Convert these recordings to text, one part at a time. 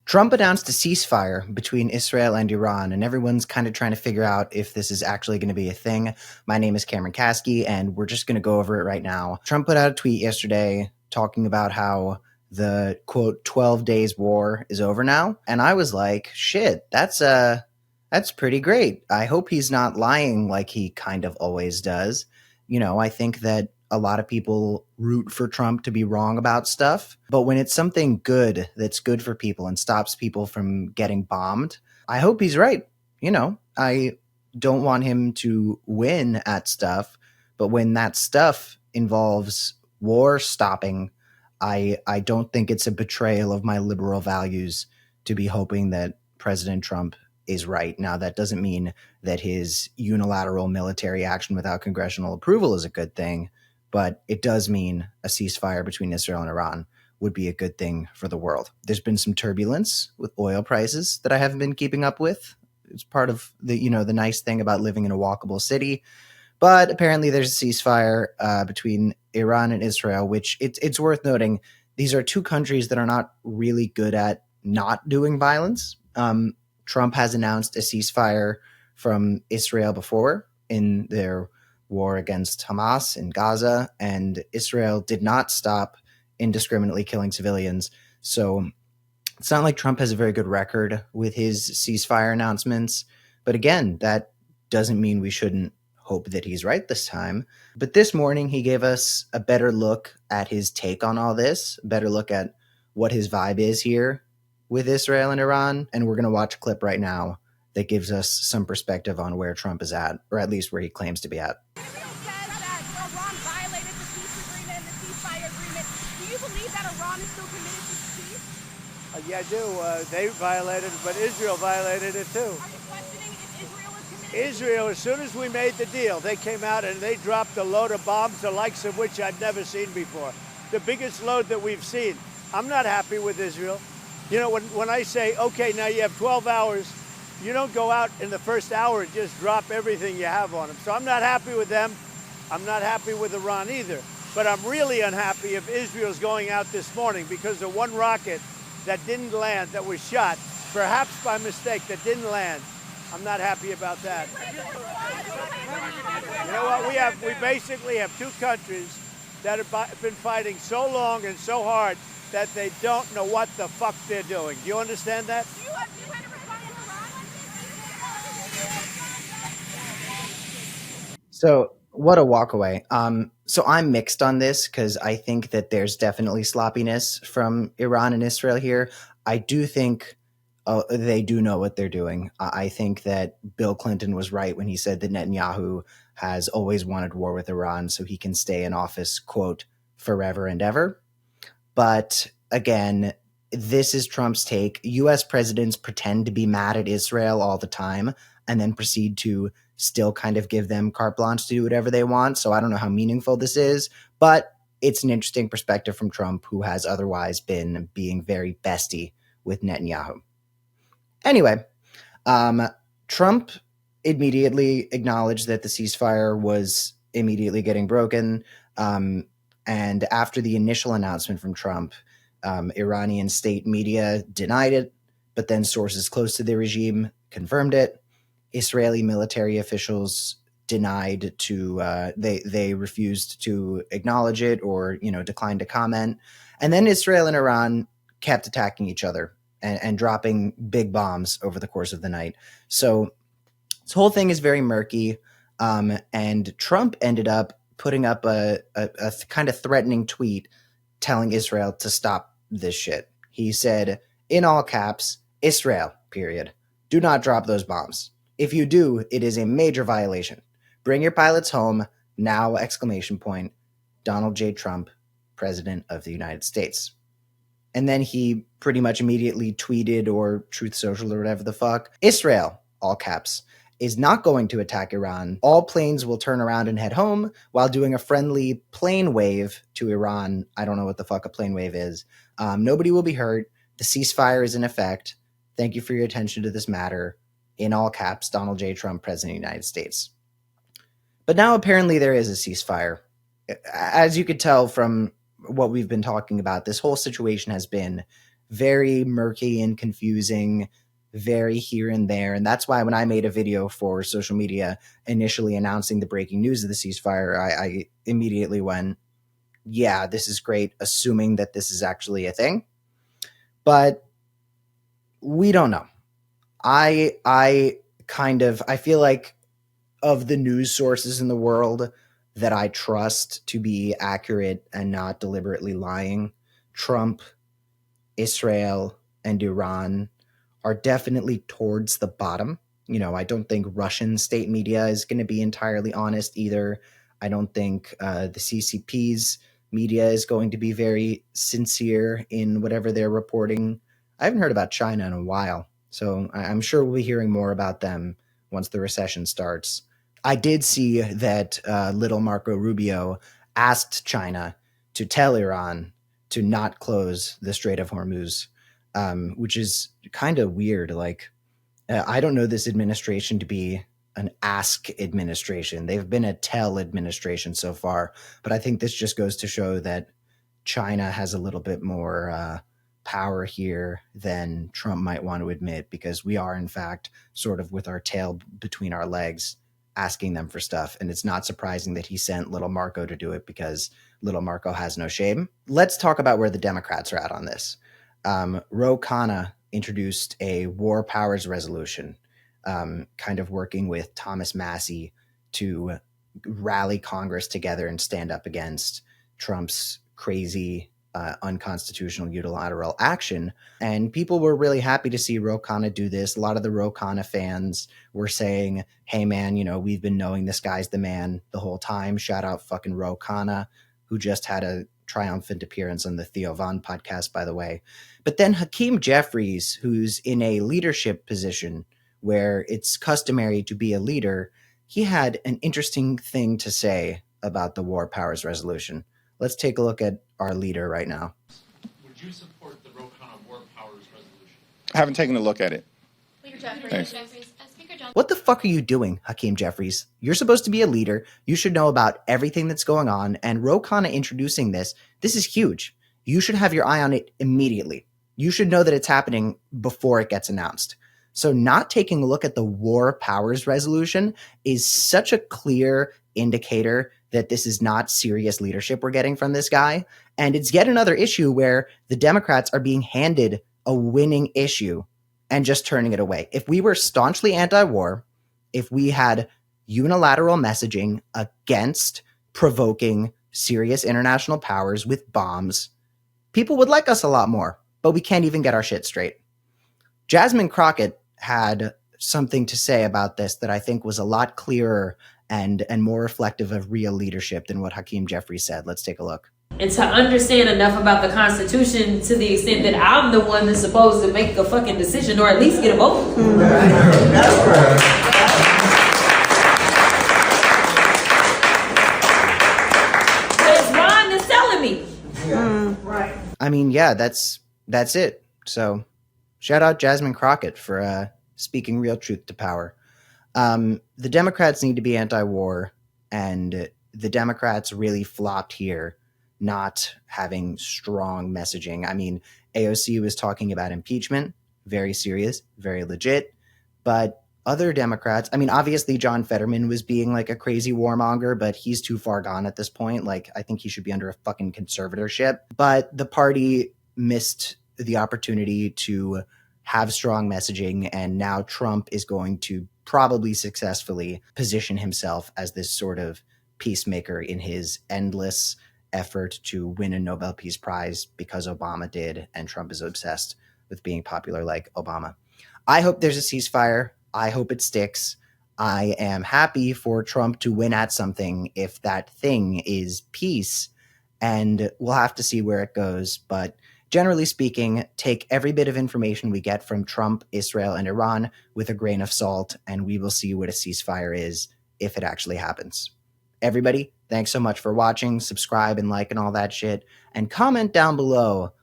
Trump announced a ceasefire between Israel and Iran, and everyone's kind of trying to figure out if this is actually going to be a thing. My name is Cameron Kasky, and we're just going to go over it right now. Trump put out a tweet yesterday talking about how the, quote, 12 days war is over now. And I was like, shit, that's pretty great. I hope he's not lying like he kind of always does. I think that a lot of people root for Trump to be wrong about stuff. But when it's something good that's good for people and stops people from getting bombed, I hope he's right. I don't want him to win at stuff. But when that stuff involves war stopping, I don't think it's a betrayal of my liberal values to be hoping that President Trump is right. Now, that doesn't mean that his unilateral military action without congressional approval is a good thing. But it does mean a ceasefire between Israel and Iran would be a good thing for the world. There's been some turbulence with oil prices that I haven't been keeping up with. It's part of the nice thing about living in a walkable city. But apparently there's a ceasefire between Iran and Israel, which it's worth noting. These are two countries that are not really good at not doing violence. Trump has announced a ceasefire from Israel before in their war against Hamas in Gaza, and Israel did not stop indiscriminately killing civilians. So it's not like Trump has a very good record with his ceasefire announcements. But again, that doesn't mean we shouldn't hope that he's right this time. But this morning, he gave us a better look at his take on all this, a better look at what his vibe is here with Israel and Iran. And we're going to watch a clip right now that gives us some perspective on where Trump is at, or at least where he claims to be at. Israel says that Iran violated the peace agreement and the ceasefire agreement. Do you believe that Iran is still committed to peace? Yeah, I do. They violated it, but Israel violated it too. Are you questioning if Israel is committed? Israel, as soon as we made the deal, they came out and they dropped a load of bombs, the likes of which I'd never seen before. The biggest load that we've seen. I'm not happy with Israel. When I say, okay, now you have 12 hours, you don't go out in the first hour and just drop everything you have on them. So I'm not happy with them. I'm not happy with Iran either. But I'm really unhappy if Israel's going out this morning because of one rocket that didn't land, that was shot, perhaps by mistake, that didn't land. I'm not happy about that. You know what? We basically have two countries that have been fighting so long and so hard that they don't know what the fuck they're doing. Do you understand that? Do you have a response to Iran? So what a walkaway. So I'm mixed on this because I think that there's definitely sloppiness from Iran and Israel here. I do think they do know what they're doing. I think that Bill Clinton was right when he said that Netanyahu has always wanted war with Iran so he can stay in office, quote, forever and ever. But again, this is Trump's take. U.S. presidents pretend to be mad at Israel all the time and then proceed to still kind of give them carte blanche to do whatever they want. So I don't know how meaningful this is, but it's an interesting perspective from Trump, who has otherwise been being very bestie with Netanyahu. Anyway, Trump immediately acknowledged that the ceasefire was immediately getting broken. And after the initial announcement from Trump, Iranian state media denied it, but then sources close to the regime confirmed it. Israeli military officials denied to, they refused to acknowledge it or, declined to comment. And then Israel and Iran kept attacking each other and dropping big bombs over the course of the night. So this whole thing is very murky. And Trump ended up putting up a kind of threatening tweet telling Israel to stop this shit. He said, in all caps, Israel, period. Do not drop those bombs. If you do, it is a major violation. Bring your pilots home now, exclamation point. Donald J. Trump, President of the United States. And then he pretty much immediately tweeted, or Truth Social or whatever the fuck, Israel, all caps, is not going to attack Iran. All planes will turn around and head home while doing a friendly plane wave to Iran. I don't know what the fuck a plane wave is. Nobody will be hurt. The ceasefire is in effect. Thank you for your attention to this matter. In all caps, Donald J. Trump, President of the United States. But now apparently there is a ceasefire. As you could tell from what we've been talking about, this whole situation has been very murky and confusing, very here and there. And that's why when I made a video for social media initially announcing the breaking news of the ceasefire, I immediately went, yeah, this is great, assuming that this is actually a thing. But we don't know. I feel like of the news sources in the world that I trust to be accurate and not deliberately lying, Trump, Israel, and Iran are definitely towards the bottom. I don't think Russian state media is going to be entirely honest either. I don't think the CCP's media is going to be very sincere in whatever they're reporting. I haven't heard about China in a while, so I'm sure we'll be hearing more about them once the recession starts. I did see that little Marco Rubio asked China to tell Iran to not close the Strait of Hormuz, which is kind of weird. I don't know this administration to be an ask administration. They've been a tell administration so far, but I think this just goes to show that China has a little bit more power here than Trump might want to admit, because we are, in fact, sort of with our tail between our legs, asking them for stuff. And it's not surprising that he sent little Marco to do it, because little Marco has no shame. Let's talk about where the Democrats are at on this. Ro Khanna introduced a war powers resolution, kind of working with Thomas Massie to rally Congress together and stand up against Trump's crazy, unconstitutional unilateral action. And people were really happy to see Ro Khanna do this. A lot of the Ro Khanna fans were saying, hey man, we've been knowing this guy's the man the whole time. Shout out fucking Ro Khanna, who just had a triumphant appearance on the Theo Von podcast, by the way. But then Hakeem Jeffries, who's in a leadership position where it's customary to be a leader, he had an interesting thing to say about the war powers resolution. Let's take a look at our leader right now. Would you support the Ro Khanna war powers resolution? I haven't taken a look at it. Thanks. What the fuck are you doing, Hakeem Jeffries? You're supposed to be a leader. You should know about everything that's going on. And Ro Khanna introducing this is huge. You should have your eye on it immediately. You should know that it's happening before it gets announced. So not taking a look at the war powers resolution is such a clear indicator that this is not serious leadership we're getting from this guy. And it's yet another issue where the Democrats are being handed a winning issue and just turning it away. If we were staunchly anti-war, if we had unilateral messaging against provoking serious international powers with bombs, people would like us a lot more, but we can't even get our shit straight. Jasmine Crockett had something to say about this that I think was a lot clearer and more reflective of real leadership than what Hakeem Jeffries said. Let's take a look. And to understand enough about the Constitution to the extent that I'm the one that's supposed to make a fucking decision or at least get a vote. Because Ron is telling me. Right. I mean, yeah, that's it. So shout out Jasmine Crockett for speaking real truth to power. The Democrats need to be anti-war, and the Democrats really flopped here, not having strong messaging. I mean, AOC was talking about impeachment, very serious, very legit, but other Democrats, I mean, obviously John Fetterman was being like a crazy warmonger, but he's too far gone at this point. Like, I think he should be under a fucking conservatorship. But the party missed the opportunity to have strong messaging, and now Trump is going to probably successfully position himself as this sort of peacemaker in his endless effort to win a Nobel Peace Prize because Obama did, and Trump is obsessed with being popular like Obama. I hope there's a ceasefire. I hope it sticks. I am happy for Trump to win at something if that thing is peace, and we'll have to see where it goes. But generally speaking, take every bit of information we get from Trump, Israel, and Iran with a grain of salt, and we will see what a ceasefire is if it actually happens. Everybody, thanks so much for watching. Subscribe and like and all that shit. And comment down below,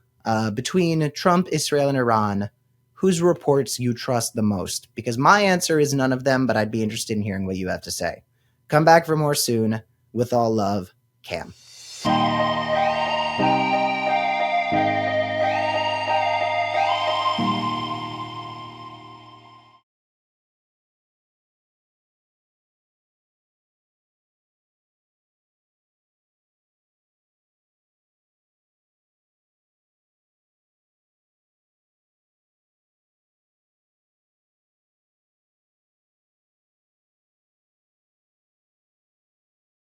between Trump, Israel, and Iran, whose reports you trust the most. Because my answer is none of them, but I'd be interested in hearing what you have to say. Come back for more soon. With all love, Cam.